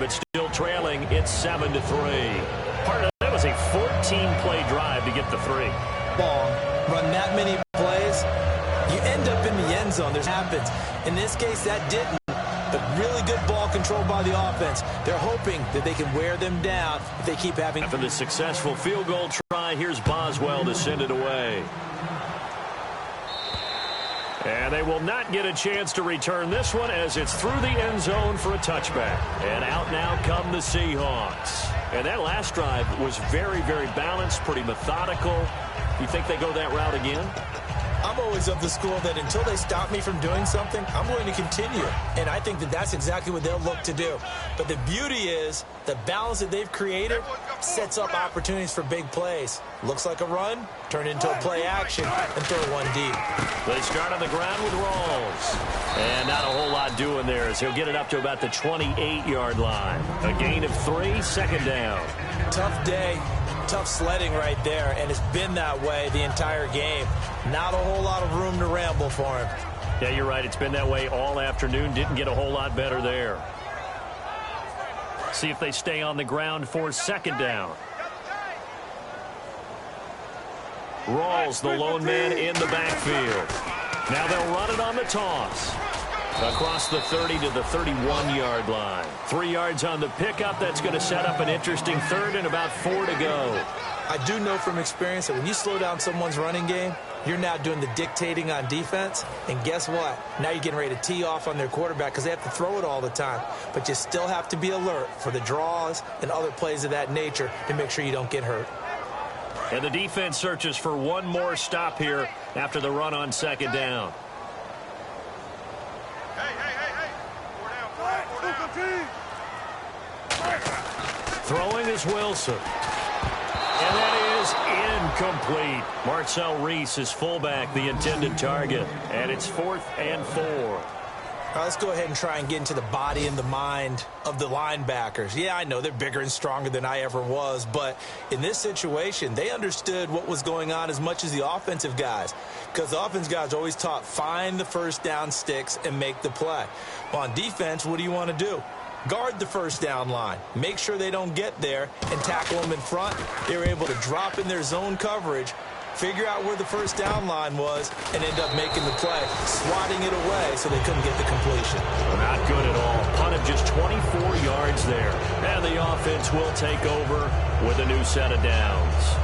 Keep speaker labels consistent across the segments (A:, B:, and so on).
A: but still trailing. It's 7-3. Part of that was a 14-play drive to get the 3.
B: Long. Run that many plays, you end up in the end zone. This happens. In this case, that didn't. But really good ball control by the offense. They're hoping that they can wear them down if they keep having.
A: After the successful field goal try, here's Boswell to send it away. And they will not get a chance to return this one as it's through the end zone for a touchback. And out now come the Seahawks. And that last drive was very, very balanced, pretty methodical. You think they go that route again?
B: I'm always of the school that until they stop me from doing something, I'm going to continue. And I think that that's exactly what they'll look to do. But the beauty is the balance that they've created sets up opportunities for big plays. Looks like a run, turn into a play action, and throw one deep.
A: They start on the ground with Rawls. And not a whole lot doing there as he'll get it up to about the 28-yard line. A gain of 3, second down.
B: Tough day. Tough sledding right there, and it's been that way the entire game. Not a whole lot of room to ramble for him.
A: Yeah, you're right. It's been that way all afternoon. Didn't get a whole lot better there. See if they stay on the ground for second down. Rawls, the lone man in the backfield. Now they'll run it on the toss. Across the 30 to the 31-yard line. 3 yards on the pickup. That's going to set up an interesting third and about 4 to go.
B: I do know from experience that when you slow down someone's running game, you're now doing the dictating on defense. And guess what? Now you're getting ready to tee off on their quarterback because they have to throw it all the time. But you still have to be alert for the draws and other plays of that nature to make sure you don't get hurt.
A: And the defense searches for one more stop here after the run on second down. Throwing is Wilson. And that is incomplete. Marcel Reese is fullback, the intended target. And it's 4th and 4.
B: All right, let's go ahead and try and get into the body and the mind of the linebackers. Yeah, I know they're bigger and stronger than I ever was, but in this situation, they understood what was going on as much as the offensive guys, because the offensive guys are always taught, find the first down sticks and make the play. Well, on defense, what do you want to do? Guard the first down line. Make sure they don't get there and tackle them in front. They were able to drop in their zone coverage, figure out where the first down line was, and end up making the play, swatting it away so they couldn't get the completion.
A: Not good at all. Punt of just 24 yards there. And the offense will take over with a new set of downs.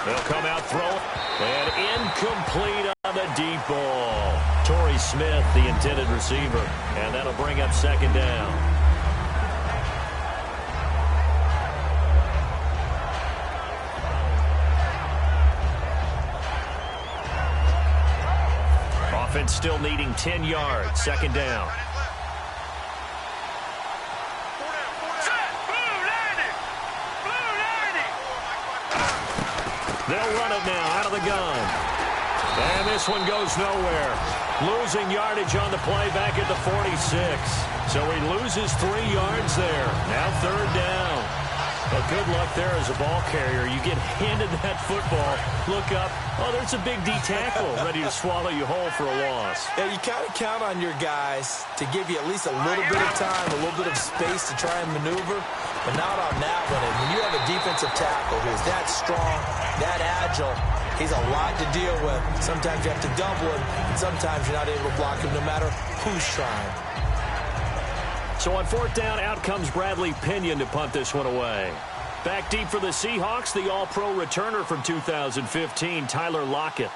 A: They'll come out throwing, and incomplete on the deep ball. Torrey Smith, the intended receiver, and that'll bring up second down. Offense still needing 10 yards, second down. They'll run it now out of the gun. And this one goes nowhere. Losing yardage on the play back at the 46. So he loses 3 yards there. Now third down. Well, good luck there as a ball carrier. You get handed that football, look up, oh, there's a big D tackle ready to swallow you whole for a loss.
B: Yeah, you kind of count on your guys to give you at least a little bit of time, a little bit of space to try and maneuver, but not on that one. And when you have a defensive tackle who's that strong, that agile, he's a lot to deal with. Sometimes you have to double him, and sometimes you're not able to block him no matter who's trying.
A: So on fourth down, out comes Bradley Pinion to punt this one away. Back deep for the Seahawks, the All-Pro returner from 2015, Tyler Lockett.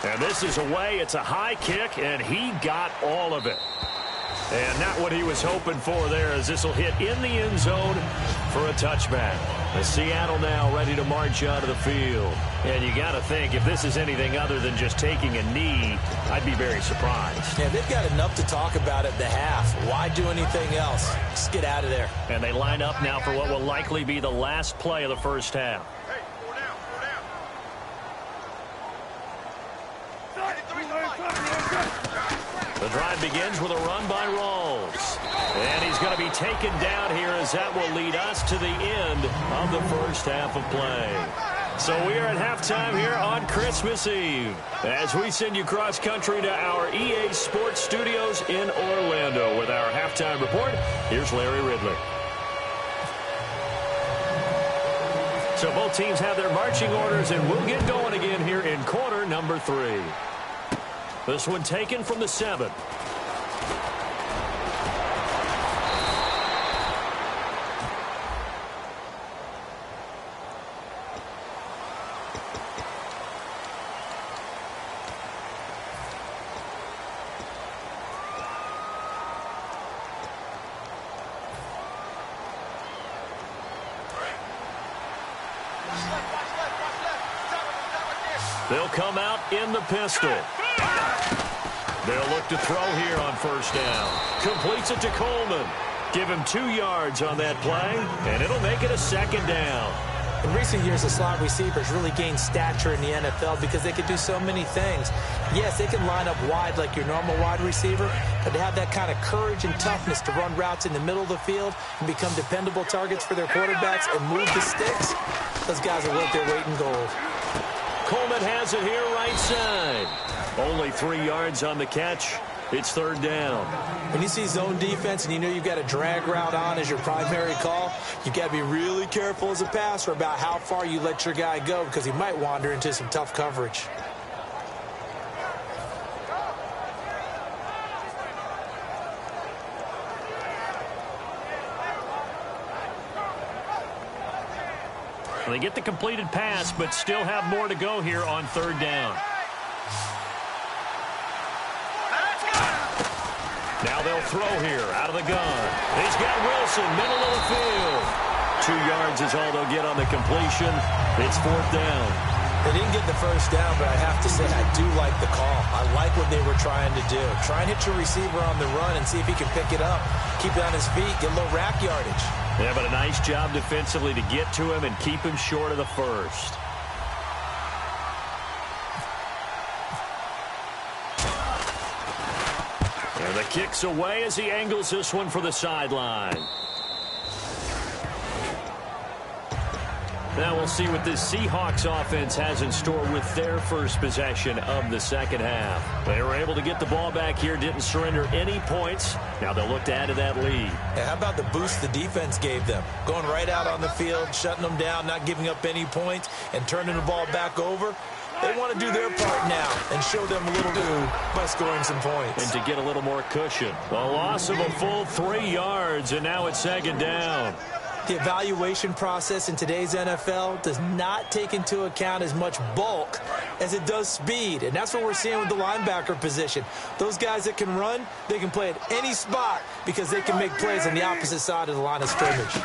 A: And this is away. It's a high kick, and he got all of it. And not what he was hoping for there, as this will hit in the end zone for a touchback. The Seattle now ready to march out of the field. And you got to think, if this is anything other than just taking a knee, I'd be very surprised.
B: Yeah, they've got enough to talk about at the half. Why do anything else? Just get out of there.
A: And they line up now for what will likely be the last play of the first half.
C: Hey, 4 down, 4 down.
A: The drive begins with a run by Rawls. And he's going to be taken down here as that will lead us to the end of the first half of play. So we are at halftime here on Christmas Eve as we send you cross-country to our EA Sports Studios in Orlando with our halftime report. Here's Larry Ridley. So both teams have their marching orders, and we'll get going again here in quarter number 3. This one taken from the 7. They'll come out in the pistol. They'll look to throw here on first down. Completes it to Coleman. Give him 2 yards on that play, and it'll make it a second down.
B: In recent years, the slot receivers really gained stature in the NFL because they could do so many things. Yes, they can line up wide like your normal wide receiver, but to have that kind of courage and toughness to run routes in the middle of the field and become dependable targets for their quarterbacks and move the sticks, those guys are worth their weight in gold.
A: Coleman has it here right side. Only 3 yards on the catch. It's third down.
B: When you see zone defense and you know you've got a drag route on as your primary call, you've got to be really careful as a passer about how far you let your guy go because he might wander into some tough coverage.
A: They get the completed pass, but still have more to go here on third down. Now they'll throw here out of the gun. He's got Wilson, middle of the field. 2 yards is all they'll get on the completion. It's fourth down.
B: They didn't get the first down, but I have to say I do like the call. I like what they were trying to do. Try and hit your receiver on the run and see if he can pick it up. Keep it on his feet, get a little rack yardage.
A: Yeah, but a nice job defensively to get to him and keep him short of the first. And the kick's away as he angles this one for the sideline. Now we'll see what this Seahawks offense has in store with their first possession of the second half. They were able to get the ball back here, didn't surrender any points. Now they'll look to add to that lead.
B: Yeah, how about the boost the defense gave them? Going right out on the field, shutting them down, not giving up any points, and turning the ball back over. They want to do their part now and show them a little by scoring some points.
A: And to get a little more cushion. A loss of a full 3 yards, and now it's second down.
B: The evaluation process in today's NFL does not take into account as much bulk as it does speed. And that's what we're seeing with the linebacker position. Those guys that can run, they can play at any spot because they can make plays on the opposite side of the line of scrimmage.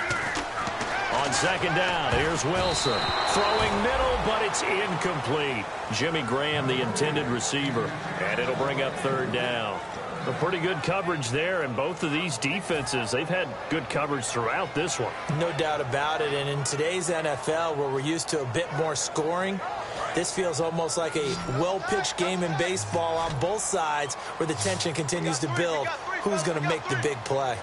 A: On second down, here's Wilson. Throwing middle, but it's incomplete. Jimmy Graham, the intended receiver. And it'll bring up third down. A pretty good coverage there, and both of these defenses, they've had good coverage throughout this one.
B: No doubt about it, and in today's NFL, where we're used to a bit more scoring, this feels almost like a well-pitched game in baseball on both sides where the tension continues to build. Who's going to make the big play?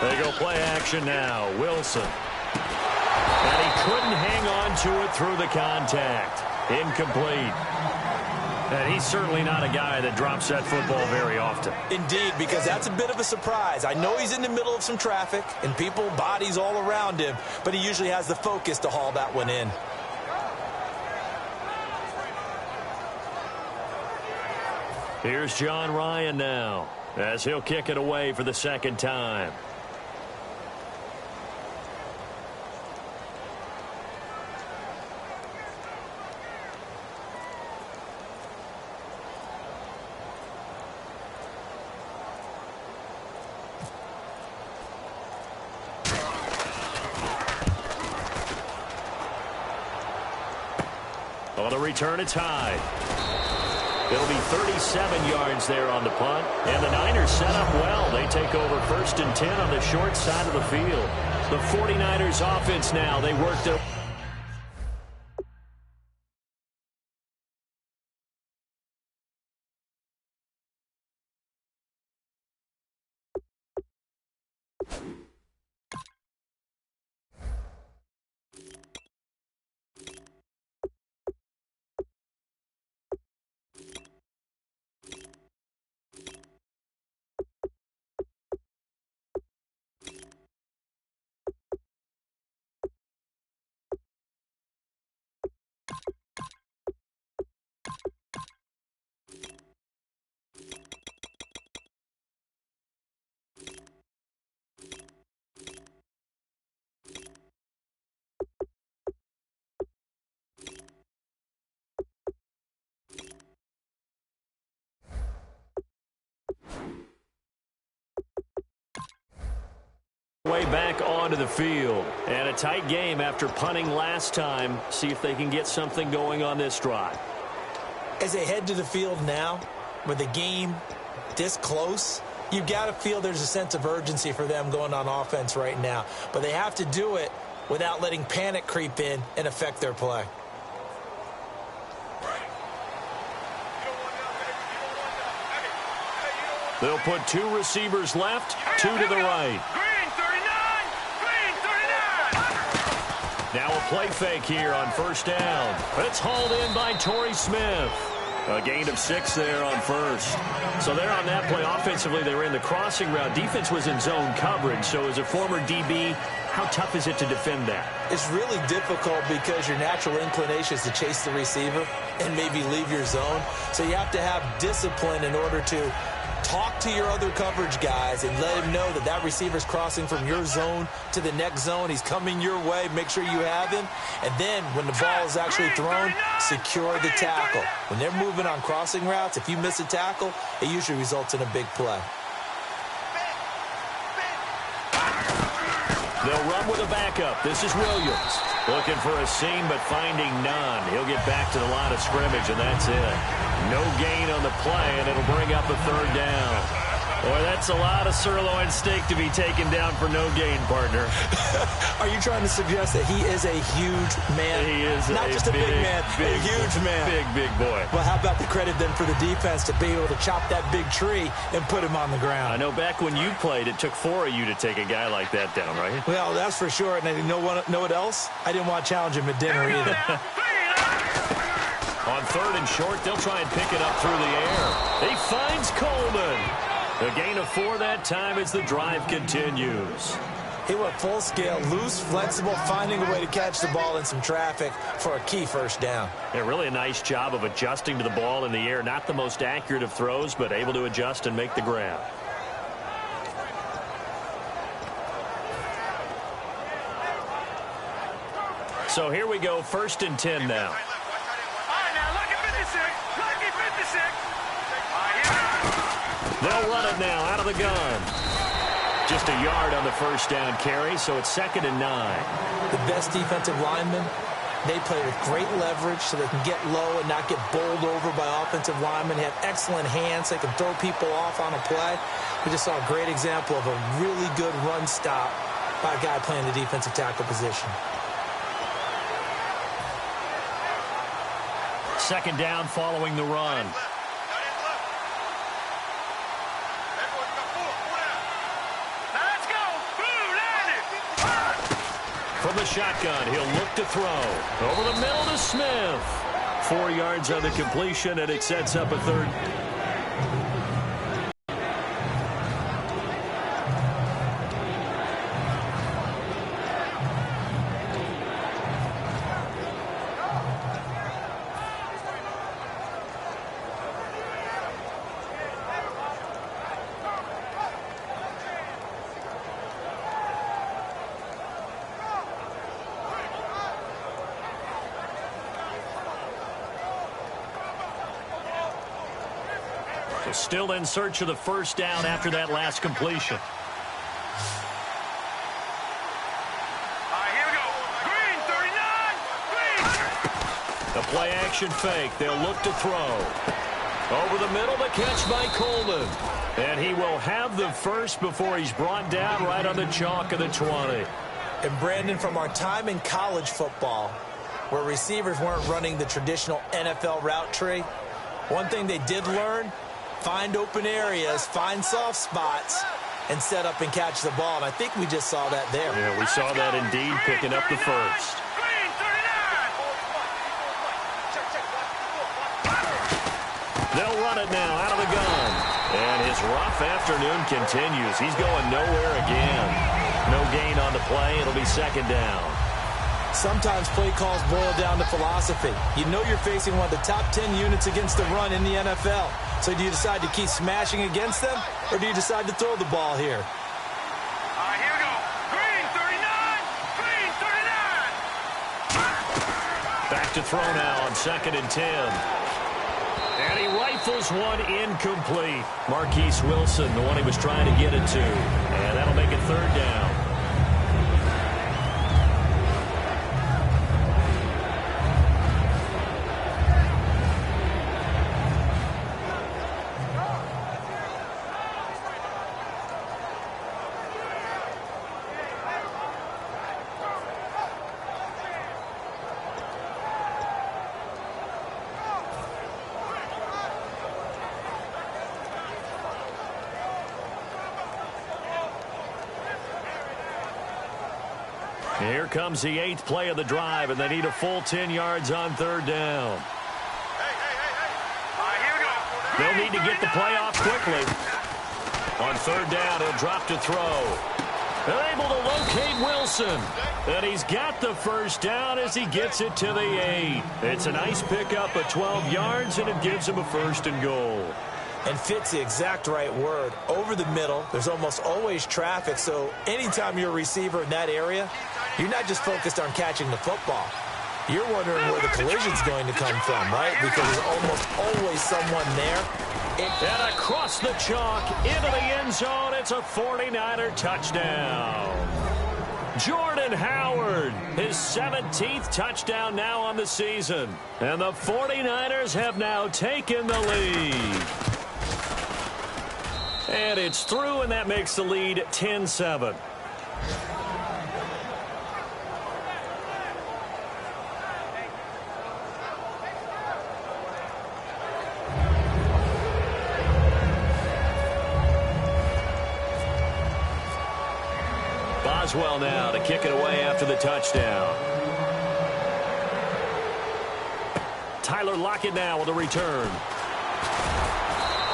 A: They go play action now. Wilson. And he couldn't hang on to it through the contact. Incomplete. And he's certainly not a guy that drops that football very often.
B: Indeed, because that's a bit of a surprise. I know he's in the middle of some traffic and people, bodies all around him, but he usually has the focus to haul that one in.
A: Here's John Ryan now as he'll kick it away for the second time. On the return, it's high. It'll be 37 yards there on the punt. And the Niners set up well. They take over 1st and 10 on the short side of the field. The 49ers offense now, they worked up. Way back onto the field. And a tight game after punting last time. See if they can get something going on this drive.
B: As they head to the field now, with the game this close, you've got to feel there's a sense of urgency for them going on offense right now. But they have to do it without letting panic creep in and affect their play.
A: They'll put 2 receivers left, 2 to the right. Now a play fake here on first down. It's hauled in by Torrey Smith. A gain of 6 there on first. So there on that play, offensively, they were in the crossing route. Defense was in zone coverage. So as a former DB, how tough is it to defend that?
B: It's really difficult because your natural inclination is to chase the receiver and maybe leave your zone. So you have to have discipline in order to talk to your other coverage guys and let him know that that receiver's crossing from your zone to the next zone. He's coming your way. Make sure you have him. And then when the ball is actually thrown, secure the tackle. When they're moving on crossing routes, if you miss a tackle, it usually results in a big play.
A: They'll run with a backup. This is Williams. Looking for a seam, but finding none. He'll get back to the line of scrimmage, and that's it. No gain on the play, and it'll bring up a third down. Boy, that's a lot of sirloin steak to be taken down for no gain, partner.
B: Are you trying to suggest that he is a huge man?
A: He is
B: not just a big man, a huge man.
A: Big boy.
B: Well, how about the credit then for the defense to be able to chop that big tree and put him on the ground?
A: I know back when you played, it took 4 of you to take a guy like that down, right?
B: Well, that's for sure. And you know what else? I didn't want to challenge him at dinner either.
A: On third and short, they'll try and pick it up through the air. He finds Coleman. A gain of 4 that time as the drive continues.
B: He went full scale, loose, flexible, finding a way to catch the ball in some traffic for a key first down.
A: Yeah, really a nice job of adjusting to the ball in the air. Not the most accurate of throws, but able to adjust and make the grab. So here we go, 1st and 10 now. They'll run it now out of the gun. Just a yard on the first down carry, so it's 2nd and 9.
B: The best defensive linemen, they play with great leverage so they can get low and not get bowled over by offensive linemen. They have excellent hands. They can throw people off on a play. We just saw a great example of a really good run stop by a guy playing the defensive tackle position.
A: 2nd down following the run. From the shotgun, he'll look to throw. Over the middle to Smith. 4 yards on the completion, and it sets up a third. Still in search of the first down after that last completion.
C: Here we go. Green, 39. Green.
A: The play action fake. They'll look to throw. Over the middle, the catch by Coleman. And he will have the first before he's brought down right on the chalk of the 20.
B: And Brandon, from our time in college football, where receivers weren't running the traditional NFL route tree, one thing they did learn: find open areas, find soft spots, and set up and catch the ball. And I think we just saw that there.
A: Yeah, we saw that indeed, picking up the first. They'll run it now out of the gun. And his rough afternoon continues. He's going nowhere again. No gain on the play. It'll be 2nd down.
B: Sometimes play calls boil down to philosophy. You know you're facing one of the top 10 units against the run in the NFL. So do you decide to keep smashing against them, or do you decide to throw the ball here?
C: All right, here we go. Green 39. Green 39.
A: Back to throw now on 2nd and 10. And he rifles one incomplete. Marquise Wilson, the one he was trying to get it to. And that'll make it 3rd down. Here comes the 8th play of the drive, and they need a full 10 yards on 3rd down.
C: Hey. All right, here we go.
A: They'll need to get the play off quickly. On 3rd down, he'll drop to throw. They're able to locate Wilson. And he's got the 1st down as he gets it to the 8. It's a nice pickup of 12 yards, and it gives him a 1st and goal.
B: And fit's the exact right word. Over the middle, there's almost always traffic, so anytime you're a receiver in that area, you're not just focused on catching the football. You're wondering where the collision's going to come from, right? Because there's almost always someone there.
A: And across the chalk, into the end zone, it's a 49er touchdown. Jordan Howard, his 17th touchdown now on the season. And the 49ers have now taken the lead. And it's through, and that makes the lead 10-7. Boswell now to kick it away after the touchdown. Tyler Lockett now with a return.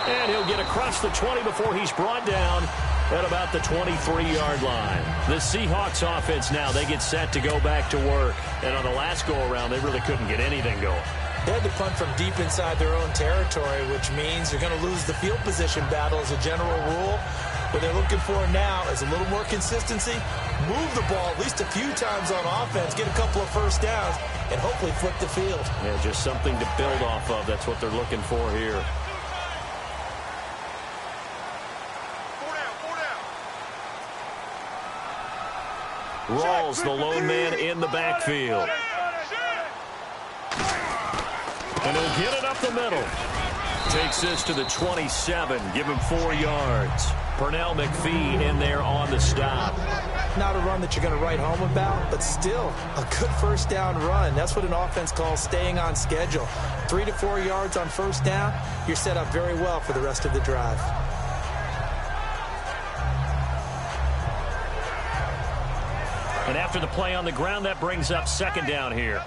A: And he'll get across the 20 before he's brought down at about the 23-yard line. The Seahawks offense now, they get set to go back to work. And on the last go-around, they really couldn't get anything going.
B: They had to punt from deep inside their own territory, which means they're going to lose the field position battle as a general rule. What they're looking for now is a little more consistency, move the ball at least a few times on offense, get a couple of 1st downs, and hopefully flip the field.
A: Yeah, just something to build off of. That's what they're looking for here. Rawls, the lone man in the backfield. And he'll get it up the middle. Takes this to the 27. Give him 4 yards. Pernell McPhee in there on the stop.
B: Not a run that you're going to write home about, but still a good 1st down run. That's what an offense calls staying on schedule. 3 to 4 yards on 1st down, you're set up very well for the rest of the drive.
A: And after the play on the ground, that brings up 2nd down here.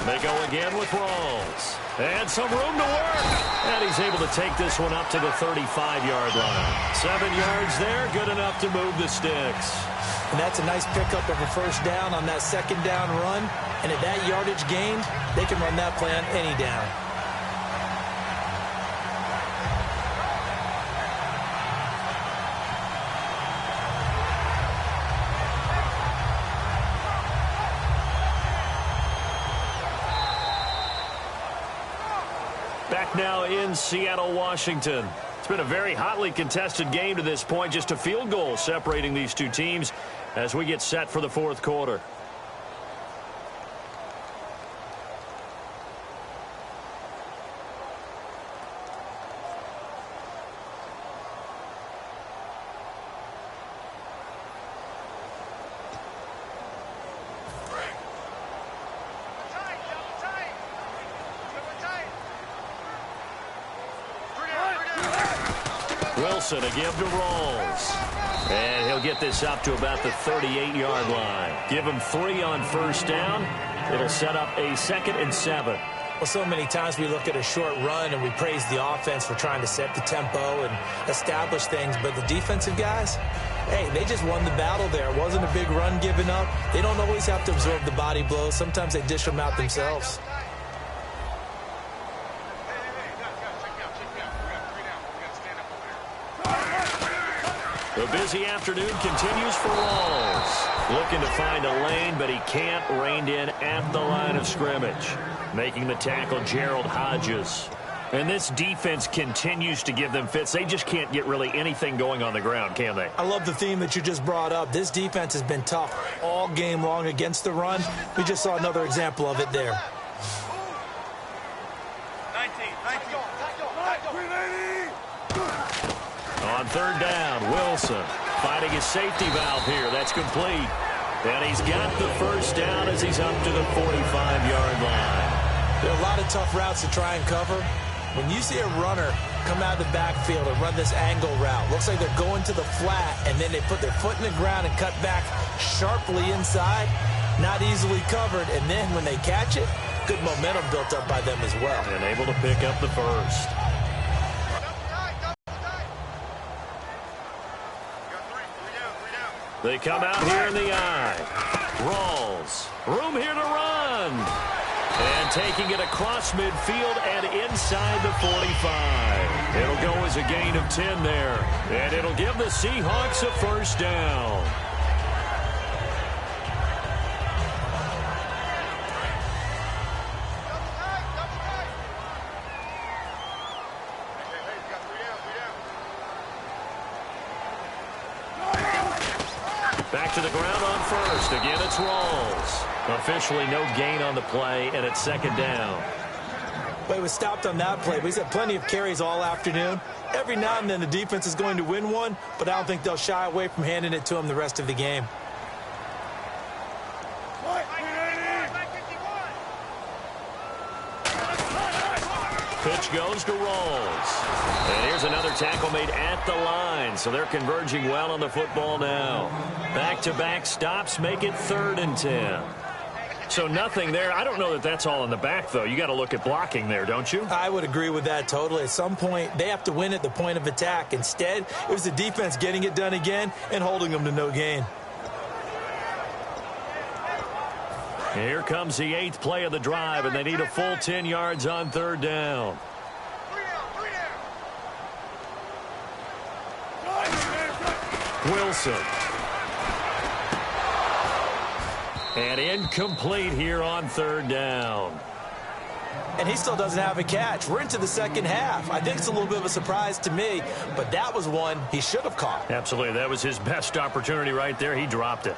A: They go again with Rawls. And some room to work. And he's able to take this one up to the 35-yard line. 7 yards there, good enough to move the sticks.
B: And that's a nice pickup of a 1st down on that 2nd down run. And at that yardage gained, they can run that play on any down.
A: Back now in Seattle, Washington. It's been a very hotly contested game to this point. Just a field goal separating these two teams as we get set for the 4th quarter. Wilson a give to Rawls. And he'll get this up to about the 38-yard line. Give him 3 on 1st down. It'll set up a 2nd and 7.
B: Well, so many times we look at a short run and we praise the offense for trying to set the tempo and establish things, but the defensive guys, hey, they just won the battle there. It wasn't a big run given up. They don't always have to absorb the body blows. Sometimes they dish them out themselves.
A: The busy afternoon continues for Rawls. Looking to find a lane, but he can't rein in at the line of scrimmage. Making the tackle, Gerald Hodges. And this defense continues to give them fits. They just can't get really anything going on the ground, can they?
B: I love the theme that you just brought up. This defense has been tough all game long against the run. We just saw another example of it there.
C: 19.
A: On third down, Wilson finding his safety valve here. That's complete. And he's got the first down as he's up to the 45-yard line.
B: There are a lot of tough routes to try and cover. When you see a runner come out of the backfield and run this angle route, looks like they're going to the flat, and then they put their foot in the ground and cut back sharply inside. Not easily covered, and then when they catch it, good momentum built up by them as well.
A: And able to pick up the first. They come out here in the eye. Rawls. Room here to run. And taking it across midfield and inside the 45. It'll go as a gain of 10 there. And it'll give the Seahawks a first down. Back to the ground on first. Again, it's Rawls. Officially no gain on the play, and it's second down.
B: Well, he was stopped on that play, but he's had plenty of carries all afternoon. Every now and then the defense is going to win one, but I don't think they'll shy away from handing it to him the rest of the game.
A: Pitch goes to Rawls. And here's another tackle made at the line, so they're converging well on the football now. Back-to-back stops make it 3rd and 10. So nothing there. I don't know that that's all in the back, though. You got to look at blocking there, don't you?
B: I would agree with that totally. At some point, they have to win at the point of attack. Instead, it was the defense getting it done again and holding them to no gain.
A: Here comes the 8th play of the drive, and they need a full 10 yards on third down. Wilson. And incomplete here on third down.
B: And he still doesn't have a catch. We're into the second half. I think it's a little bit of a surprise to me, but that was one he should have caught.
A: Absolutely. That was his best opportunity right there. He dropped it.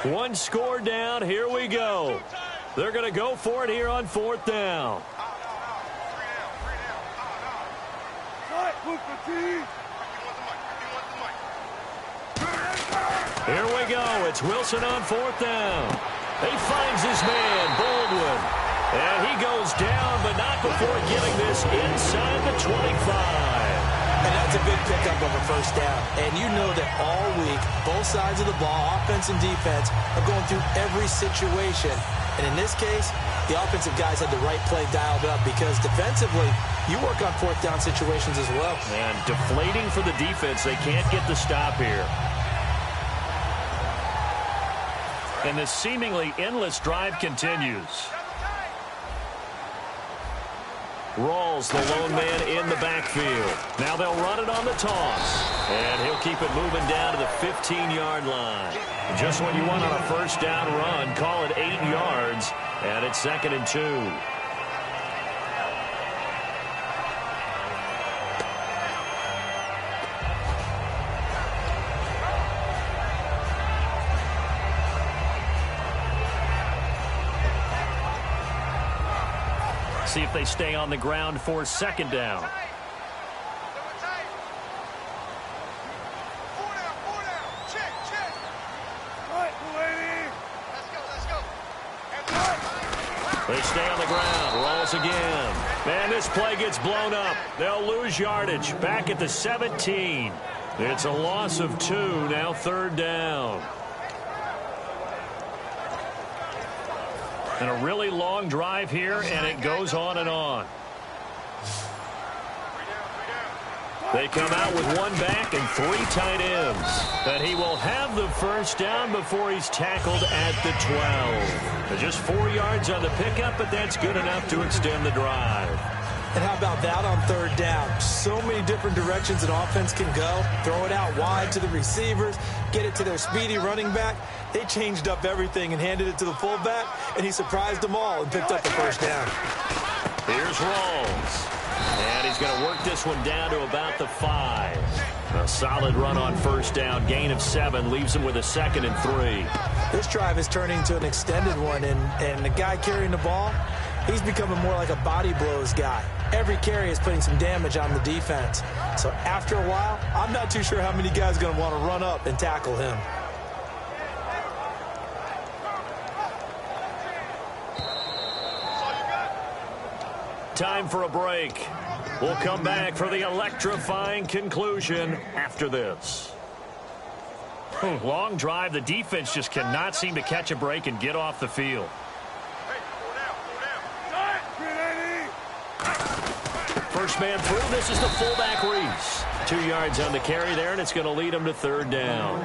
A: One score down. Here we go. They're going to go for it here on 4th down. Here we go. It's Wilson on 4th down. He finds his man, Baldwin. And he goes down, but not before getting this inside the 25.
B: And that's a big pickup of a first down. And you know that all week, both sides of the ball, offense and defense, are going through every situation. And in this case, the offensive guys had the right play dialed up because defensively, you work on 4th down situations as well.
A: And deflating for the defense. They can't get the stop here. And this seemingly endless drive continues. Rawls, the lone man in the backfield. Now they'll run it on the toss. And he'll keep it moving down to the 15-yard line. Just when you want on a first down run, call it 8 yards. And it's 2nd and 2. See if they stay on the ground for 2nd down. They stay on the ground. Rolls again. Man, this play gets blown up. They'll lose yardage. Back at the 17. It's a loss of 2. Now 3rd down. And a really long drive here, and it goes on and on. They come out with 1 back and 3 tight ends. And he will have the first down before he's tackled at the 12. Just 4 yards on the pickup, but that's good enough to extend the drive.
B: And how about that on 3rd down? So many different directions an offense can go. Throw it out wide to the receivers, get it to their speedy running back. They changed up everything and handed it to the fullback, and he surprised them all and picked up the first down.
A: Here's Rawls. And he's going to work this one down to about the 5. A solid run on 1st down. Gain of 7 leaves him with a 2nd and 3.
B: This drive is turning into an extended one, and the guy carrying the ball, he's becoming more like a body blows guy. Every carry is putting some damage on the defense. So after a while, I'm not too sure how many guys are going to want to run up and tackle him.
A: Time for a break. We'll come back for the electrifying conclusion after this. Long drive. The defense just cannot seem to catch a break and get off the field. First man through. This is the fullback, Reese. 2 yards on the carry there, and it's going to lead him to 3rd down.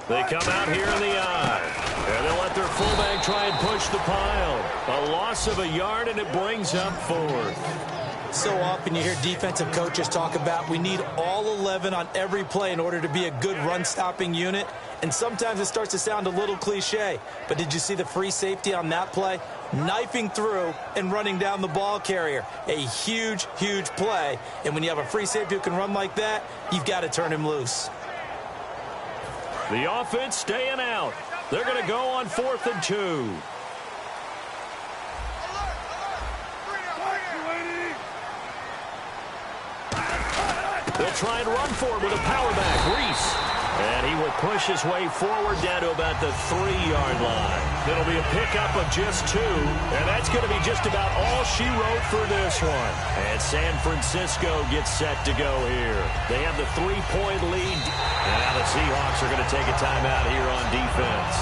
A: They come out here in the eye. And they'll let their fullback try and push the pile. A loss of a yard, and it brings up 4th.
B: So often you hear defensive coaches talk about we need all 11 on every play in order to be a good run-stopping unit. And sometimes it starts to sound a little cliche. But did you see the free safety on that play? Knifing through and running down the ball carrier. A huge, huge play. And when you have a free safety who can run like that, you've got to turn him loose.
A: The offense staying out. They're going to go on 4th and 2. They'll try and run for it with a power back. Reese. And he will push his way forward down to about the 3-yard line. It'll be a pickup of just 2. And that's going to be just about all she wrote for this one. And San Francisco gets set to go here. They have the 3-point lead. And now the Seahawks are going to take a timeout here on defense.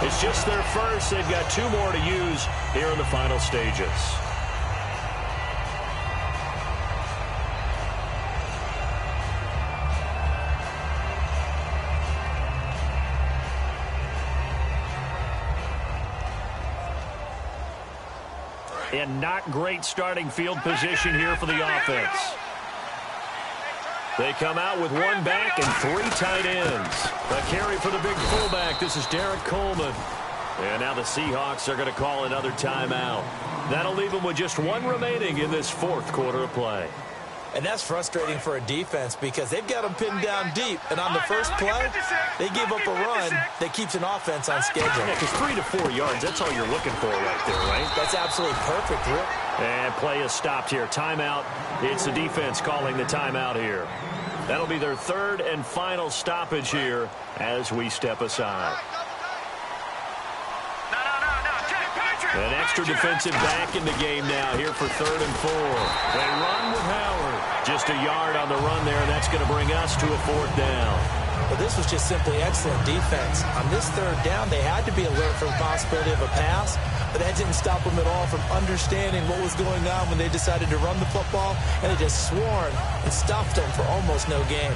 A: It's just their first. They've got 2 more to use here in the final stages. And not great starting field position here for the offense. They come out with 1 back and 3 tight ends. A carry for the big fullback. This is Derek Coleman. And now the Seahawks are going to call another timeout. That'll leave them with just 1 remaining in this 4th quarter of play.
B: And that's frustrating for a defense because they've got them pinned down deep. And on the first play, they give up a run that keeps an offense on schedule.
A: Yeah, because 3 to 4 yards, that's all you're looking for right there, right?
B: That's absolutely perfect, Rick.
A: And play is stopped here. Timeout. It's the defense calling the timeout here. That'll be their 3rd and final stoppage here as we step aside. An extra defensive back in the game now here for 3rd and 4. They run with Howard. Just a yard on the run there, and that's going to bring us to a 4th down.
B: Well, this was just simply excellent defense. On this 3rd down, they had to be alert for the possibility of a pass, but that didn't stop them at all from understanding what was going on when they decided to run the football, and they just swarmed and stuffed them for almost no gain.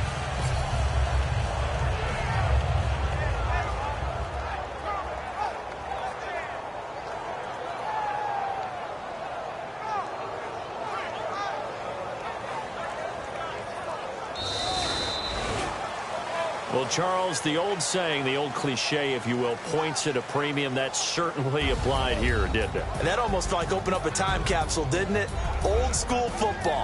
A: Well, Charles, the old saying, the old cliche, if you will, points at a premium. That certainly applied here, didn't it?
B: And that almost like opened up a time capsule, didn't it? Old school football.